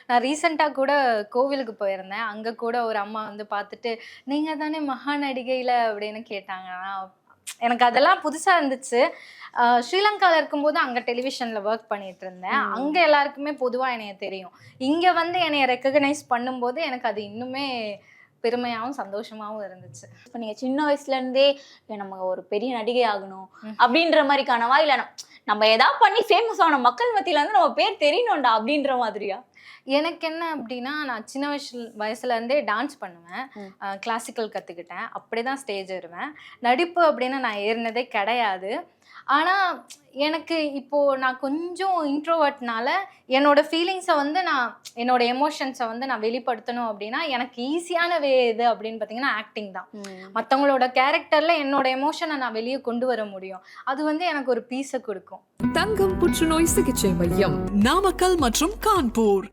நான் ரீசெண்டா கூட கோவிலுக்கு போயிருந்தேன். அங்க கூட ஒரு அம்மா வந்து பார்த்துட்டு, "நீங்க தானே மகா நடிகைல" அப்படின்னு கேட்டாங்க. எனக்கு அதெல்லாம் புதுசா இருந்துச்சு. ஸ்ரீலங்கால இருக்கும்போது அங்க டெலிவிஷன்ல வொர்க் பண்ணிட்டு இருந்தேன். அங்க எல்லாருக்குமே பொதுவா என்னைய தெரியும். இங்க வந்து என்னைய ரெகக்னைஸ் பண்ணும்போது எனக்கு அது இன்னுமே பெருமையாவும், சந்தோஷமாவும் இருந்துச்சு. இப்ப நீங்க சின்ன வயசுல இருந்தே நம்ம ஒரு பெரிய நடிகை ஆகணும் அப்படின்ற மாதிரி கனவா? இல்ல நம்ம ஏதாவது பண்ணி ஃபேமஸ் ஆன மக்கள் மத்தியில வந்து நம்ம பேர் தெரியணும்டா அப்படின்ற மாதிரியா? எனக்கு என்ன அப்டின்னா, நான் சின்ன வயசுல இருந்தே டான்ஸ் பண்ணுவேன். கிளாசிக்கல் கத்துக்கிட்டேன். அப்படிதான் ஸ்டேஜ் ஏறுவேன். நடிப்பு அப்படின்னு நான் ஏறினதே கிடையாது. ஆனா, எனக்கு இப்போ நான் கொஞ்சம் இன்ட்ரோவர்ட்னால என்னோட ஃபீலிங்ஸ வந்து என்னோட எமோஷன்ஸ வந்து நான் வெளிப்படுத்தணும் அப்டின்னா, எனக்கு ஈஸியான எது அப்படின்னு பார்த்தீங்கன்னா, ஆக்டிங் தான். மத்தவங்களோட கேரக்டர்ல என்னோட எமோஷன நான் வெளிய கொண்டு வர முடியும். அது வந்து எனக்கு ஒரு பீஸ குடுக்கும். தங்கம் புற்றுநோய் சிகிச்சை மையம், நாமக்கல் மற்றும் கான்பூர்.